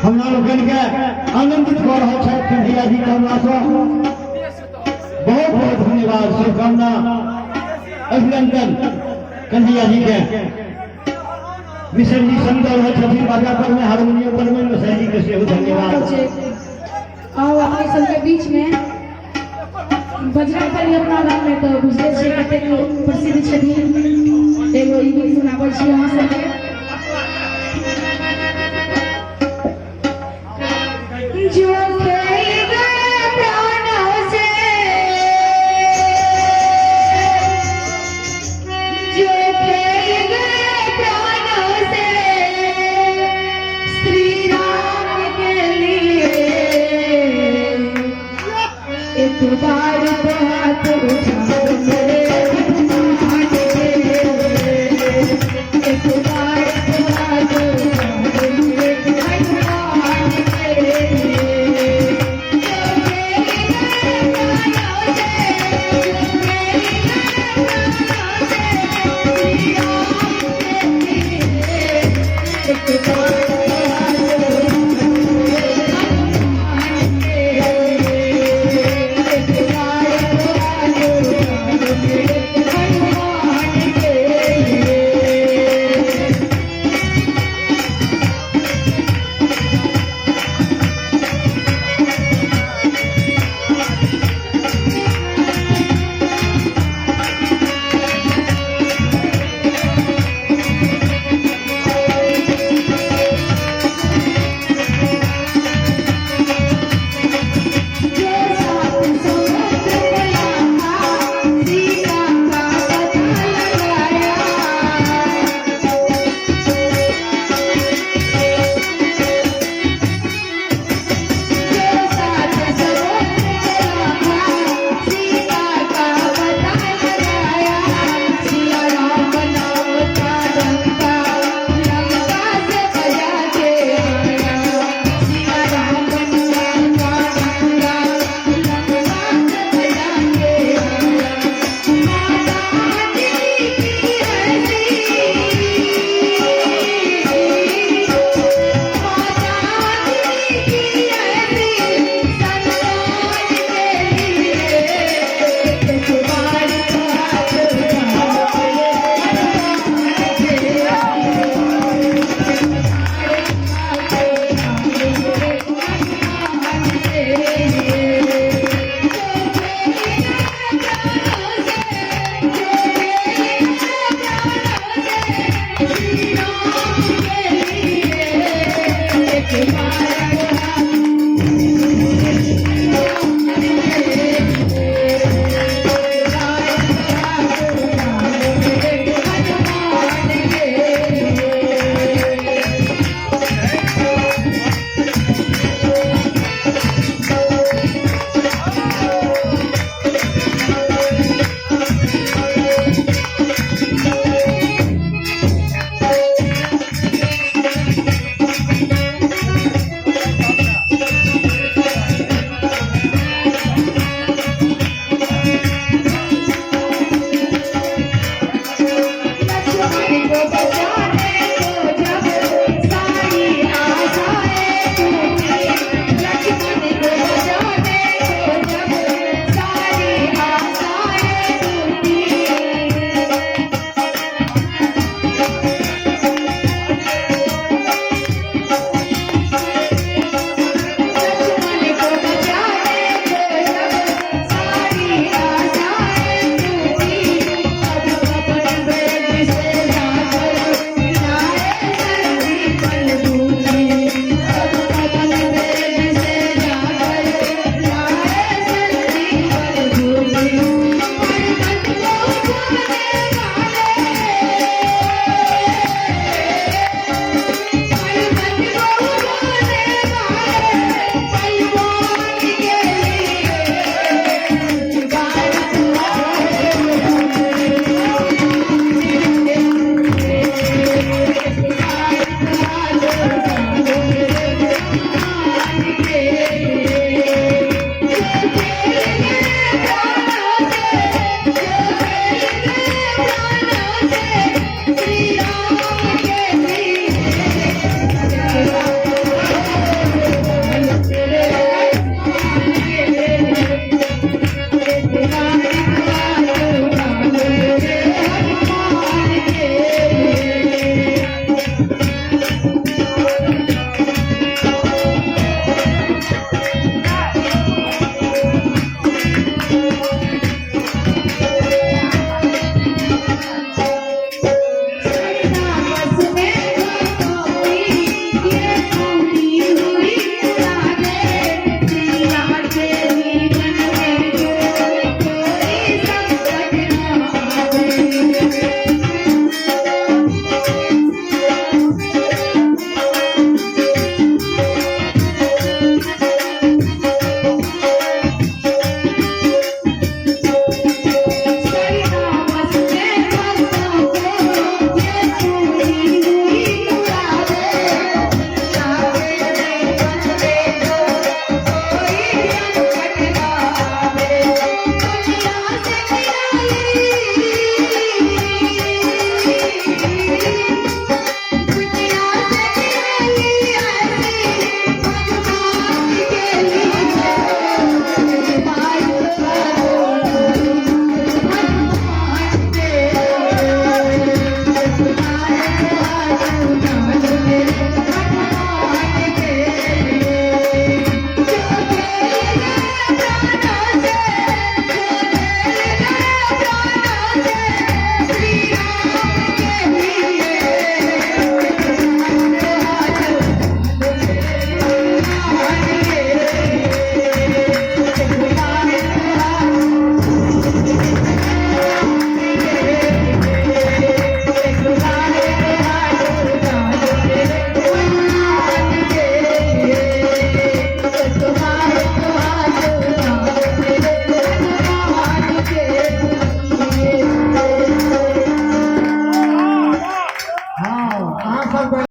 हमरा लोगन के आनंदित कर रहा है कन्हैया जी कमला से बहुत बहुत धन्यवाद शुभकामना अभिनंदन कन्हैया जी के मिश्र जी सुंदर है छठी बाजा पर में हारमोनियम पर में मिश्र जी के सेहो धन्यवाद आओ अपने सबके बीच में बजरंग बली अपना नाम में तो बुझे छे कते प्रसिद्ध छथिन एगो ई गीत सुनाबै छी अहाँ सबके जो गए प्राणों से जो गए प्राणों से श्री राम के लिए एक बार तो हाथ उठा मेरे भगवान के लिए एक बार तो हाथ उठा मेरे भगवान के लिए Bye.